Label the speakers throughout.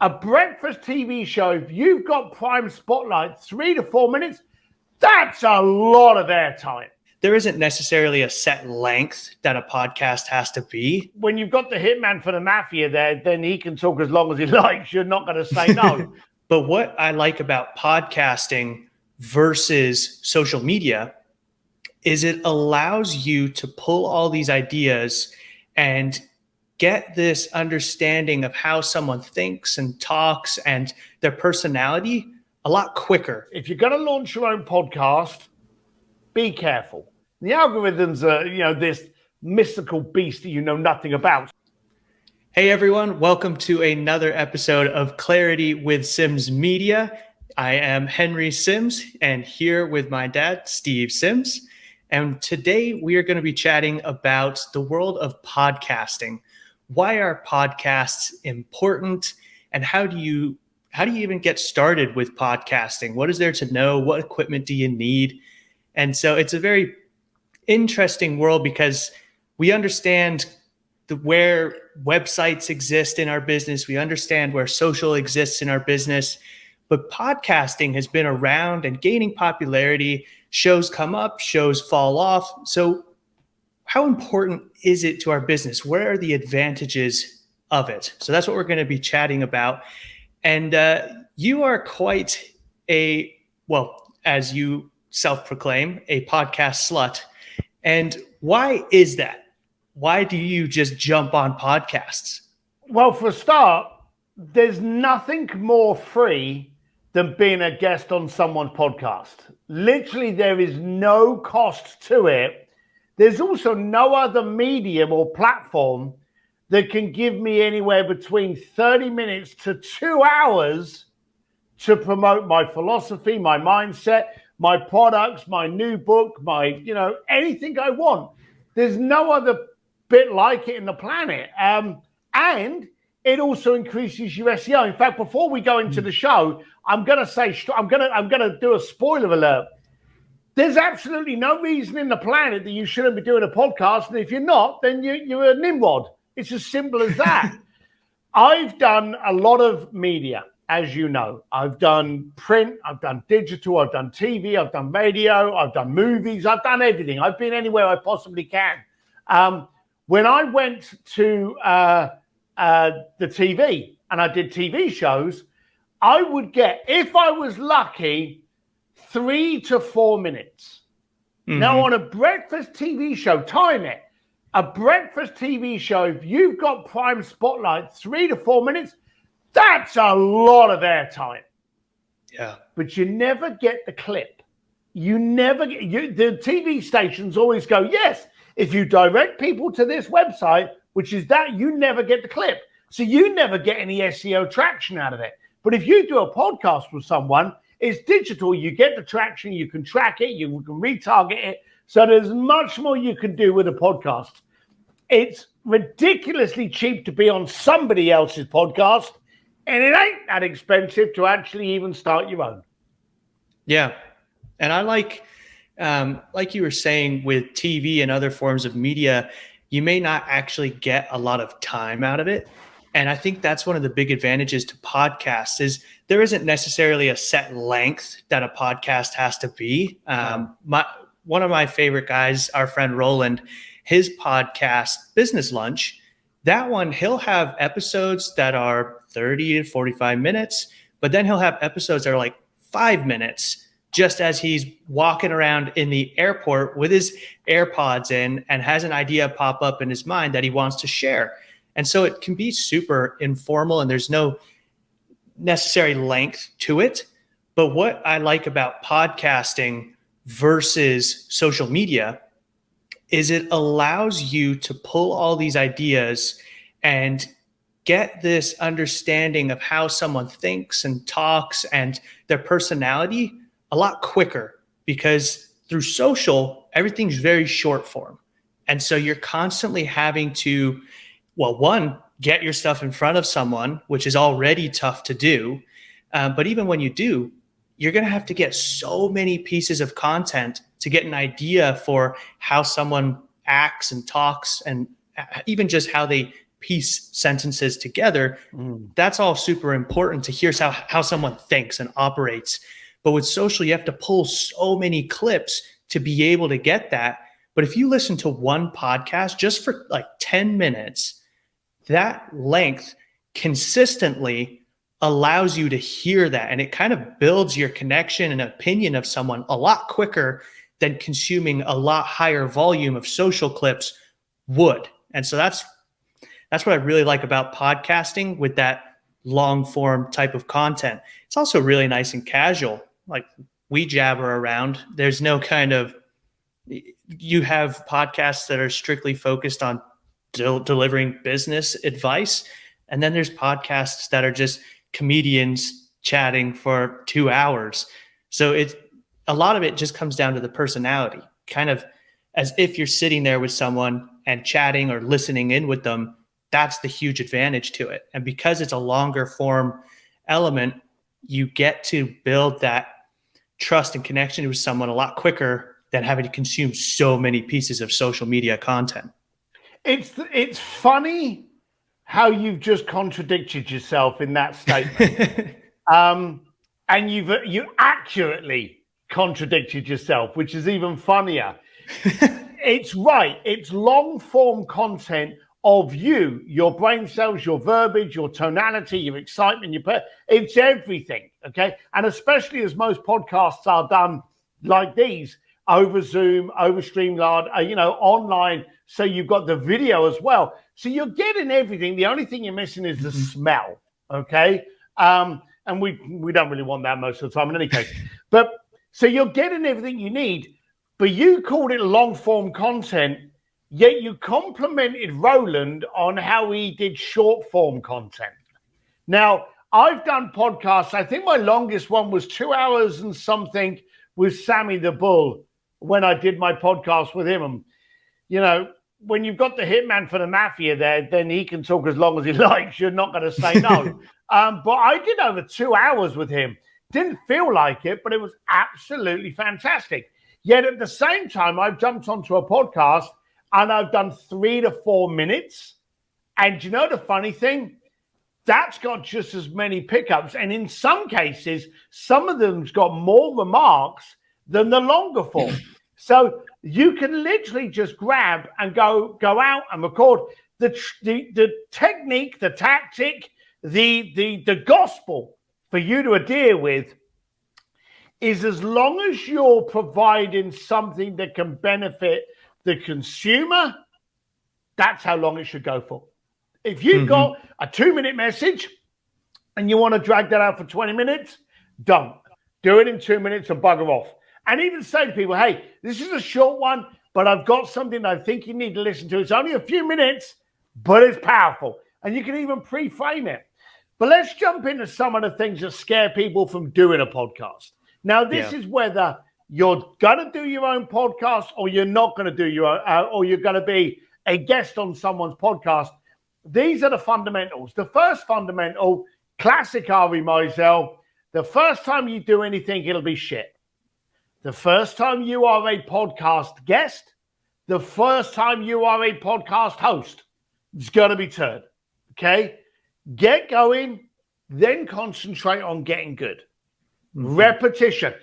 Speaker 1: A breakfast TV show, if you've got prime spotlight, 3 to 4 minutes, that's a lot of airtime.
Speaker 2: There isn't necessarily a set length that a podcast has to be.
Speaker 1: When you've got the hitman for the mafia there, then he can talk as long as he likes. You're not going to say no.
Speaker 2: But what I like about podcasting versus social media is it allows you to pull all these ideas and get this understanding of how someone thinks and talks and their personality a lot quicker.
Speaker 1: If you're going to launch your own podcast, be careful. The algorithms are, this mystical beast that you know nothing about.
Speaker 2: Hey everyone, welcome to another episode of Clarity with Sims Media. I am Henry Sims and here with my dad, Steve Sims. And today we are going to be chatting about the world of podcasting. Why are podcasts important? And how do you even get started with podcasting? What is there to know? What equipment do you need? And so it's a very interesting world because we understand where websites exist in our business. We understand where social exists in our business. But podcasting has been around and gaining popularity. Shows come up, shows fall off. So how important is it to our business? Where are the advantages of it? So that's what we're going to be chatting about. And you are quite as you self-proclaim, a podcast slut. And why is that? Why do you just jump on podcasts?
Speaker 1: Well, for a start, there's nothing more free than being a guest on someone's podcast. Literally, there is no cost to it. There's also no other medium or platform that can give me anywhere between 30 minutes to 2 hours to promote my philosophy, my mindset, my products, my new book, anything I want. There's no other bit like it in the planet. And it also increases your SEO. In fact, before we go into the show, I'm going to do a spoiler alert. There's absolutely no reason in the planet that you shouldn't be doing a podcast. And if you're not, then you're a Nimrod. It's as simple as that. I've done a lot of media, as you know. I've done print, I've done digital, I've done TV, I've done radio, I've done movies, I've done everything. I've been anywhere I possibly can. When I went to the TV and I did TV shows, I would get, if I was lucky, 3 to 4 minutes. Mm-hmm. Now, on a breakfast TV show, time it. A breakfast TV show, if you've got prime spotlight, 3 to 4 minutes, that's a lot of airtime.
Speaker 2: Yeah.
Speaker 1: But you never get the clip. The TV stations always go, yes, if you direct people to this website, which is that, you never get the clip. So you never get any SEO traction out of it. But if you do a podcast with someone, it's digital. You get the traction. You can track it. You can retarget it. So there's much more you can do with a podcast. It's ridiculously cheap to be on somebody else's podcast, and it ain't that expensive to actually even start your own.
Speaker 2: Yeah. And I like you were saying with TV and other forms of media, you may not actually get a lot of time out of it. And I think that's one of the big advantages to podcasts is there isn't necessarily a set length that a podcast has to be. One of my favorite guys, our friend Roland, his podcast, Business Lunch, that one, he'll have episodes that are 30 to 45 minutes, but then he'll have episodes that are like 5 minutes, just as he's walking around in the airport with his AirPods in and has an idea pop up in his mind that he wants to share. And so it can be super informal and there's no necessary length to it. But what I like about podcasting versus social media is it allows you to pull all these ideas and get this understanding of how someone thinks and talks and their personality a lot quicker, because through social, everything's very short form. And so you're constantly having to, one, get your stuff in front of someone, which is already tough to do. But even when you do, you're going to have to get so many pieces of content to get an idea for how someone acts and talks and even just how they piece sentences together. That's all super important to hear how someone thinks and operates. But with social, you have to pull so many clips to be able to get that. But if you listen to one podcast just for like 10 minutes, that length consistently allows you to hear that. And it kind of builds your connection and opinion of someone a lot quicker than consuming a lot higher volume of social clips would. And so that's what I really like about podcasting with that long form type of content. It's also really nice and casual. Like we jabber around. There's no kind of, you have podcasts that are strictly focused on delivering business advice. And then there's podcasts that are just comedians chatting for 2 hours. So a lot of it just comes down to the personality, kind of as if you're sitting there with someone and chatting or listening in with them. That's the huge advantage to it. And because it's a longer form element, you get to build that trust and connection with someone a lot quicker than having to consume so many pieces of social media content.
Speaker 1: It's funny how you've just contradicted yourself in that statement. And you accurately contradicted yourself, which is even funnier. It's right. It's long form content of you, your brain cells, your verbiage, your tonality, your excitement, it's everything. Okay. And especially as most podcasts are done like these over Zoom, over Streamyard, online. So you've got the video as well. So you're getting everything. The only thing you're missing is the smell. Okay. And we don't really want that most of the time in any case. But so you're getting everything you need, but you called it long form content, yet you complimented Roland on how he did short form content. Now, I've done podcasts. I think my longest one was 2 hours and something with Sammy the Bull when I did my podcast with him. And, when you've got the hitman for the mafia there, then he can talk as long as he likes. You're not going to say no. But I did over 2 hours with him. Didn't feel like it, but it was absolutely fantastic. Yet at the same time, I've jumped onto a podcast and I've done 3 to 4 minutes. And you know the funny thing? That's got just as many pickups. And in some cases, some of them's got more remarks than the longer form. So you can literally just grab and go out and record. The technique, the tactic, the gospel for you to adhere with is as long as you're providing something that can benefit the consumer, that's how long it should go for. If you've got a 2-minute message and you want to drag that out for 20 minutes, don't. Do it in 2 minutes and bugger off. And even say to people, hey, this is a short one, but I've got something I think you need to listen to. It's only a few minutes, but it's powerful. And you can even pre-frame it. But let's jump into some of the things that scare people from doing a podcast. Now, this is whether you're going to do your own podcast or you're not going to do your own, or you're going to be a guest on someone's podcast. These are the fundamentals. The first fundamental, classic Ari Meisel, the first time you do anything, it'll be shit. The first time you are a podcast guest, the first time you are a podcast host, it's going to be turd. Okay? Get going, then concentrate on getting good. Repetition.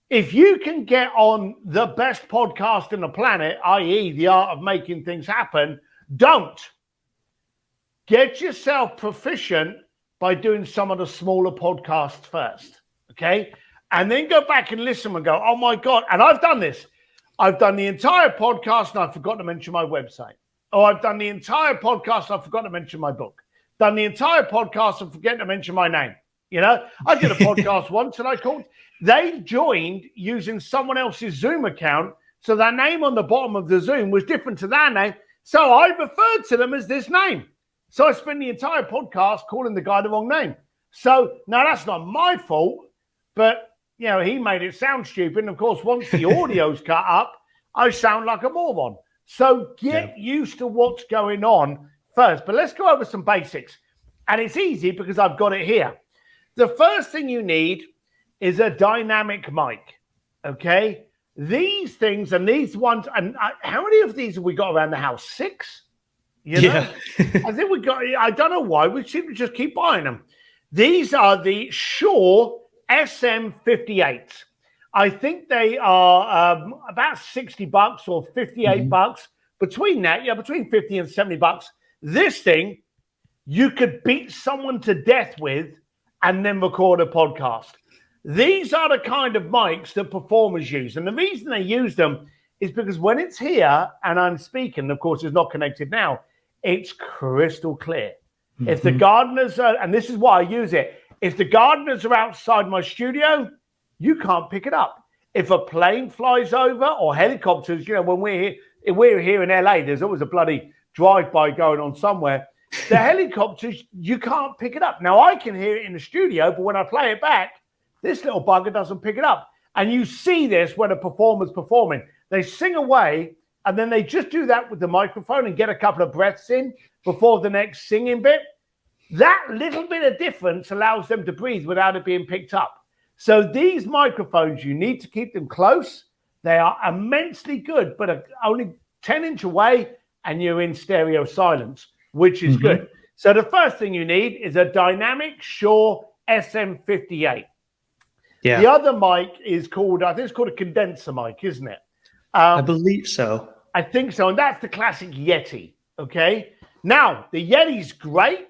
Speaker 1: If you can get on the best podcast in the planet, i.e. the art of making things happen, don't. Get yourself proficient by doing some of the smaller podcasts first. Okay? And then go back and listen and go, oh my God. And I've done this. I've done the entire podcast and I forgot to mention my website. Or I've done the entire podcast and I forgot to mention my book. Done the entire podcast and forgetting to mention my name. I did a podcast once and they joined using someone else's Zoom account. So their name on the bottom of the Zoom was different to their name. So I referred to them as this name. So I spent the entire podcast calling the guy the wrong name. So now that's not my fault, but he made it sound stupid. And of course, once the audio's cut up, I sound like a moron. So get used to what's going on first. But let's go over some basics. And it's easy because I've got it here. The first thing you need is a dynamic mic. Okay? These things and these ones, and how many of these have we got around the house? 6? You know, I think I don't know why, we seem to just keep buying them. These are the Shure SM58s. I think they are about $60 or $58. Between that, between 50 and $70. This thing, you could beat someone to death with and then record a podcast. These are the kind of mics that performers use. And the reason they use them is because when it's here and I'm speaking, of course, it's not connected now, it's crystal clear. If the gardeners are, and this is why I use it, if the gardeners are outside my studio, you can't pick it up. If a plane flies over or helicopters, when we're here in LA, there's always a bloody drive-by going on somewhere. The helicopters, you can't pick it up. Now, I can hear it in the studio, but when I play it back, this little bugger doesn't pick it up. And you see this when a performer's performing. They sing away, and then they just do that with the microphone and get a couple of breaths in before the next singing bit. That little bit of difference allows them to breathe without it being picked up. So these microphones, you need to keep them close. They are immensely good, but only 10 inches away, and you're in stereo silence, which is good. So the first thing you need is a dynamic Shure SM58. Yeah. The other mic is called, I think it's called a condenser mic, isn't it?
Speaker 2: I believe so.
Speaker 1: I think so. And that's the classic Yeti. Okay. Now, the Yeti's great,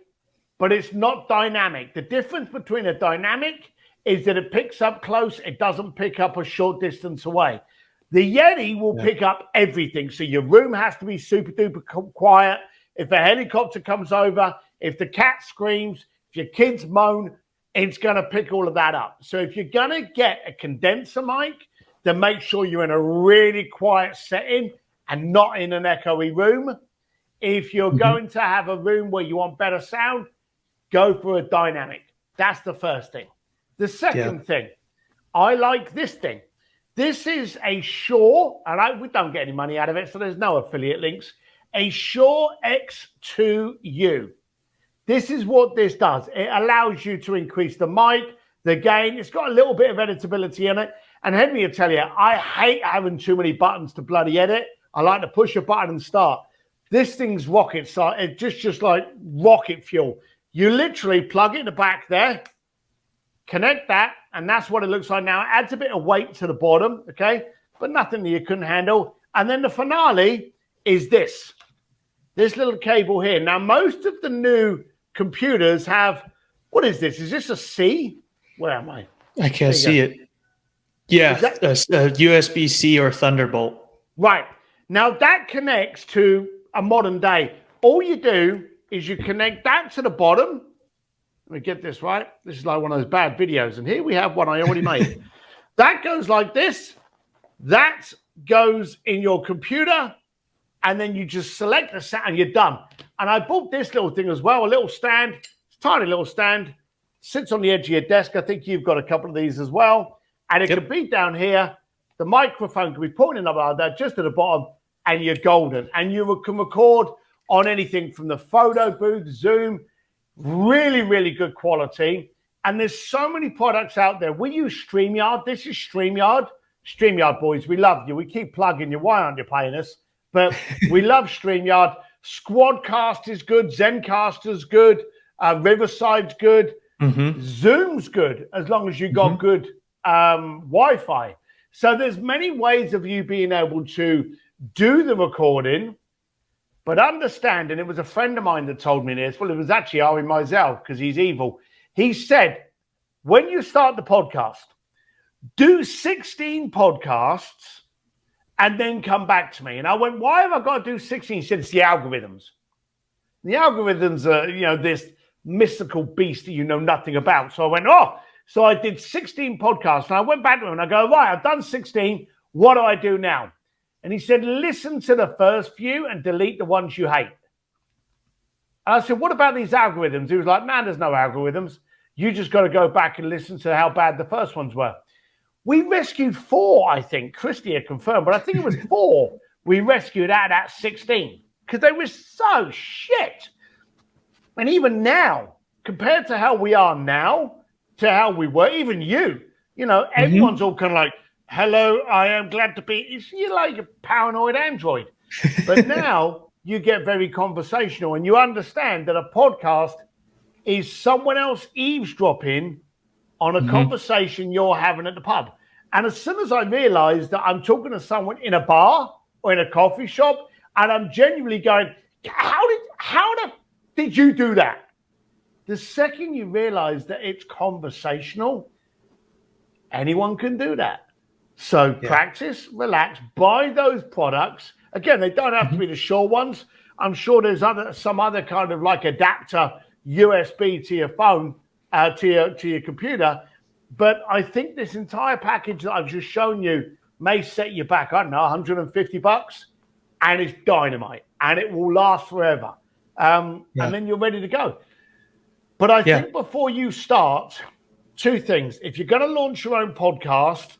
Speaker 1: but it's not dynamic. The difference between a dynamic is that it picks up close. It doesn't pick up a short distance away. The Yeti will pick up everything. So your room has to be super duper quiet. If a helicopter comes over, if the cat screams, if your kids moan, it's going to pick all of that up. So if you're going to get a condenser mic, then make sure you're in a really quiet setting and not in an echoey room. If you're going to have a room where you want better sound, go for a dynamic. That's the first thing. The second thing, I like this thing. This is a Shure, and we don't get any money out of it, so there's no affiliate links. A Shure X2U. This is what this does. It allows you to increase the mic, the gain. It's got a little bit of editability in it. And Henry will tell you, I hate having too many buttons to bloody edit. I like to push a button and start. This thing's rocket science. It's just like rocket fuel. You literally plug it in the back there, connect that, and that's what it looks like now. It adds a bit of weight to the bottom, okay? But nothing that you couldn't handle. And then the finale is this little cable here. Now, most of the new computers have, what is this? Is this a C? Where am I?
Speaker 2: I can't see it. Yeah, USB-C or Thunderbolt.
Speaker 1: Right. Now, that connects to a modern day. All you do is you connect that to the bottom. Let me get this right. This is like one of those bad videos. And here we have one I already made. That goes like this. That goes in your computer. And then you just select the sound and you're done. And I bought this little thing as well, a little stand, tiny little stand, sits on the edge of your desk. I think you've got a couple of these as well. And it can be down here. The microphone can be put in like that, just at the bottom, and you're golden. And you can record on anything from the photo booth, Zoom, really, really good quality. And there's so many products out there. We use StreamYard. This is StreamYard. StreamYard boys, we love you. We keep plugging you. Why aren't you paying us? But we love StreamYard. Squadcast is good. Zencast is good. Riverside's good. Zoom's good, as long as you got good Wi-Fi. So there's many ways of you being able to do the recording, but understand, and it was a friend of mine that told me this. Well, it was actually Ari Meisel, because he's evil. He said, when you start the podcast, do 16 podcasts and then come back to me. And I went, why have I got to do 16? He said, it's the algorithms. The algorithms are, this mystical beast that you know nothing about. So I went, so I did 16 podcasts. And I went back to him and I go, right, I've done 16. What do I do now? And he said, listen to the first few and delete the ones you hate. And I said, what about these algorithms? He was like, man, there's no algorithms. You just got to go back and listen to how bad the first ones were. We rescued 4, I think. Christy had confirmed, but I think it was 4 we rescued out of that 16 because they were so shit. And even now, compared to how we are now, to how we were, even you, everyone's all kind of like, hello, I am glad to be. You're like a paranoid android. But now you get very conversational, and you understand that a podcast is someone else eavesdropping on a conversation you're having at the pub. And as soon as I realized that I'm talking to someone in a bar or in a coffee shop, and I'm genuinely going, how did you do that? The second you realize that it's conversational, anyone can do that. So practice, relax, buy those products. Again, they don't have to be the Shure ones. I'm sure there's some other kind of like adapter USB to your phone, to your computer. But I think this entire package that I've just shown you may set you back, I don't know, $150, and it's dynamite, and it will last forever. And then you're ready to go. But I think before you start, two things. If you're going to launch your own podcast,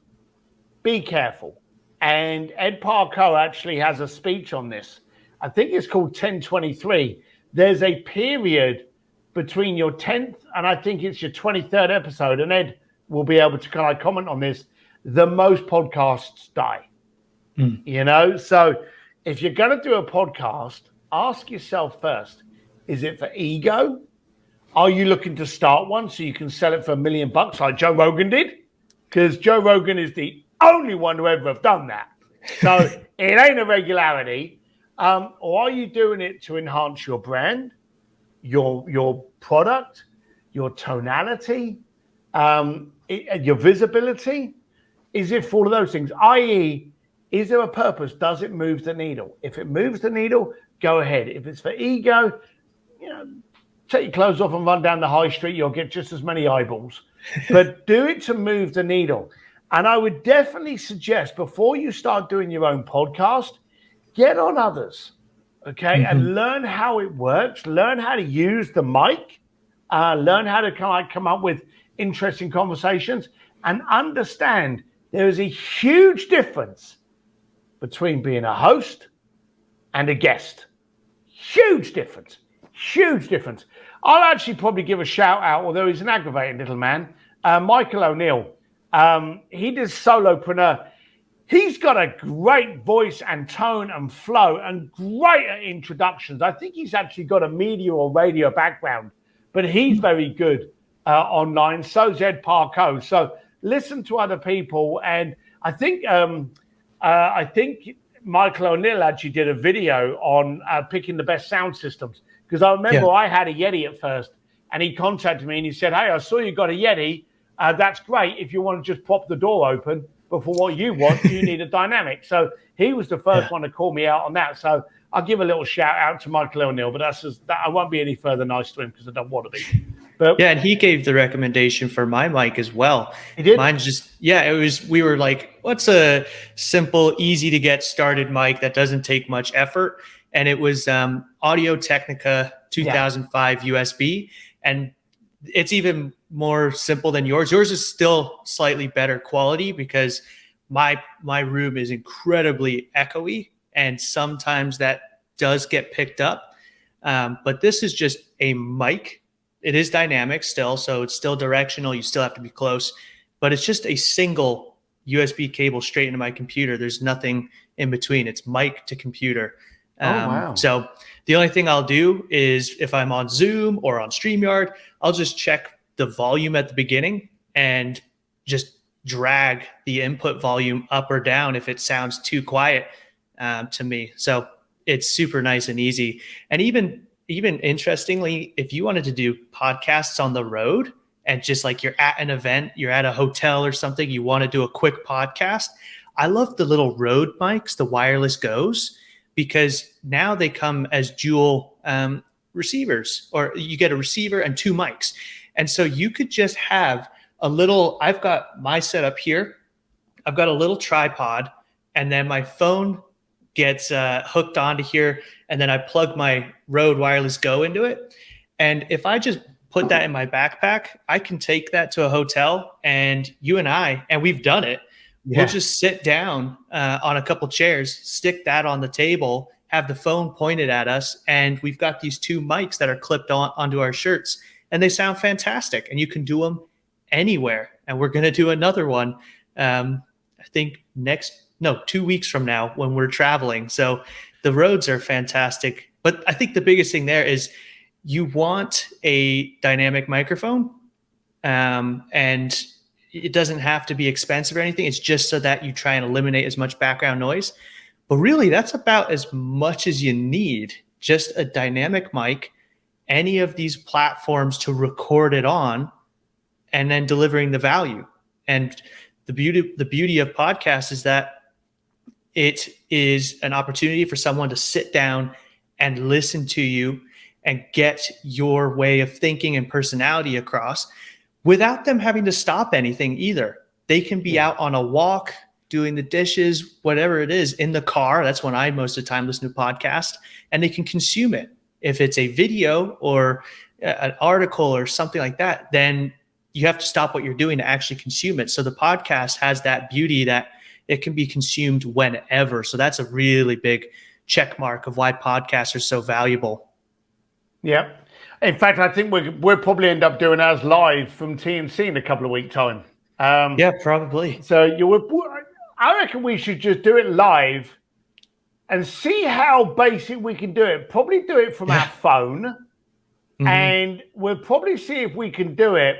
Speaker 1: be careful. And Ed Parco actually has a speech on this. I think it's called 1023. There's a period between your 10th and I think it's your 23rd episode, and Ed will be able to kind of comment on this. The most podcasts die. You know, so if you're going to do a podcast, ask yourself first, is it for ego? Are you looking to start one so you can sell it for $1 million like Joe Rogan did? Because Joe Rogan is the only one to ever have done that. So it ain't a regularity. Or are you doing it to enhance your brand, your product, your tonality, your visibility? Is it for all of those things? I.e., is there a purpose? Does it move the needle? If it moves the needle, go ahead. If it's for ego, you know, take your clothes off and run down the high street. You'll get just as many eyeballs. But do it to move the needle. And I would definitely suggest before you start doing your own podcast, get on others, okay? And learn how it works. Learn how to use the mic. Learn how to kind of come up with interesting conversations. And understand there is a huge difference between being a host and a guest. Huge difference. Huge difference. I'll actually probably give a shout out, although he's an aggravating little man, Michael O'Neill. He does Solopreneur. He's got a great voice and tone and flow and great at introductions. I think he's actually got a media or radio background, but he's very good online. So's Ed Parco. So listen to other people. And I think Michael O'Neill actually did a video on picking the best sound systems. Because I remember I had a Yeti at first, and he contacted me and he said, hey, I saw you got a Yeti. That's great. If you want to just pop the door open, but for what you want, you need a dynamic. So he was the first one to call me out on that. So I'll give a little shout out to Michael O'Neill, but that's just, I won't be any further nice to him because I don't want to be. But
Speaker 2: yeah, and he gave the recommendation for my mic as well.
Speaker 1: He did?
Speaker 2: Mine's just, it was, we were like, what's a simple, easy to get started mic that doesn't take much effort? And it was Audio Technica 2005 USB. And it's even more simple than yours. Yours is still slightly better quality because my room is incredibly echoey. And sometimes that does get picked up. But this is just a mic. It is dynamic still, so it's still directional. You still have to be close. But it's just a single USB cable straight into my computer. There's nothing in between. It's mic to computer.
Speaker 1: Wow.
Speaker 2: So the only thing I'll do is if I'm on Zoom or on StreamYard, I'll just check the volume at the beginning and just drag the input volume up or down if it sounds too quiet to me. So it's super nice and easy. And even interestingly, if you wanted to do podcasts on the road and just like you're at an event, you're at a hotel or something, you want to do a quick podcast, I love the little Rode mics, the wireless Go's, because now they come as dual receivers, or you get a receiver and two mics. And so you could just have a little, I've got my setup here. I've got a little tripod, and then my phone gets hooked onto here, and then I plug my Rode Wireless Go into it. And if I just put that in my backpack, I can take that to a hotel, and you and we've done it. We'll just sit down on a couple chairs, stick that on the table, have the phone pointed at us, and we've got these two mics that are clipped onto our shirts, and they sound fantastic. And you can do them anywhere. And we're going to do another one, I think 2 weeks from now when we're traveling. So the Rhodes are fantastic. But I think the biggest thing there is you want a dynamic microphone, and it doesn't have to be expensive or anything. It's just so that you try and eliminate as much background noise. But really, that's about as much as you need. Just a dynamic mic, any of these platforms to record it on, and then delivering the value. And the beauty of podcasts is that it is an opportunity for someone to sit down and listen to you and get your way of thinking and personality across without them having to stop anything either. They can be out on a walk, doing the dishes, whatever it is, in the car. That's when I most of the time listen to podcasts, and they can consume it. If it's a video or an article or something like that, then you have to stop what you're doing to actually consume it. So the podcast has that beauty that it can be consumed whenever. So that's a really big check mark of why podcasts are so valuable.
Speaker 1: Yeah. In fact, I think we'll probably end up doing ours live from TNC in a couple of weeks' time.
Speaker 2: Yeah, probably.
Speaker 1: So I reckon we should just do it live and see how basic we can do it. Probably do it from our phone, and we'll probably see if we can do it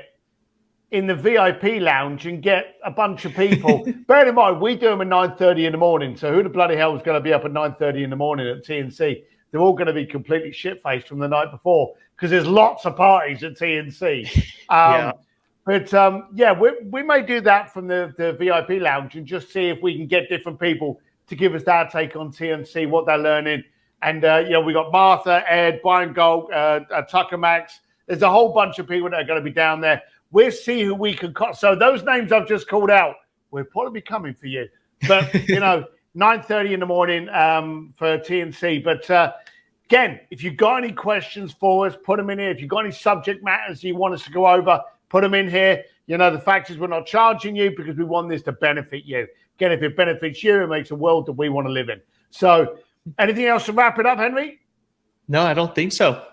Speaker 1: in the VIP lounge and get a bunch of people. Bear in mind, we do them at 9:30 in the morning. So who the bloody hell is going to be up at 9:30 in the morning at TNC? They're all going to be completely shit-faced from the night before because there's lots of parties at TNC. But we may do that from the VIP lounge and just see if we can get different people to give us their take on TNC, what they're learning. And, we got Martha, Ed, Brian Gold, Tucker Max. There's a whole bunch of people that are going to be down there. We'll see who we can cut. So those names I've just called out, we'll probably be coming for you. But, 9:30 in the morning for TNC. But again, if you've got any questions for us, put them in here. If you've got any subject matters you want us to go over, put them in here. The fact is we're not charging you because we want this to benefit you. Again, if it benefits you, it makes a world that we want to live in. So anything else to wrap it up, Henry?
Speaker 2: No, I don't think so.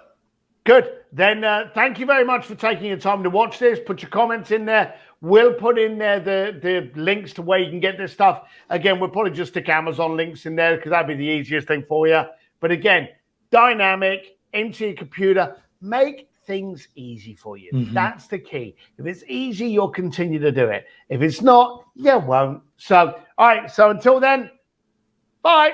Speaker 1: Good. Then thank you very much for taking your time to watch this. Put your comments in there. We'll put in there the links to where you can get this stuff. Again, we'll probably just stick Amazon links in there because that'd be the easiest thing for you. But again, dynamic, into your computer, make things easy for you. That's the key. If it's easy, you'll continue to do it. If it's not, you won't. So, all right. So until then, bye.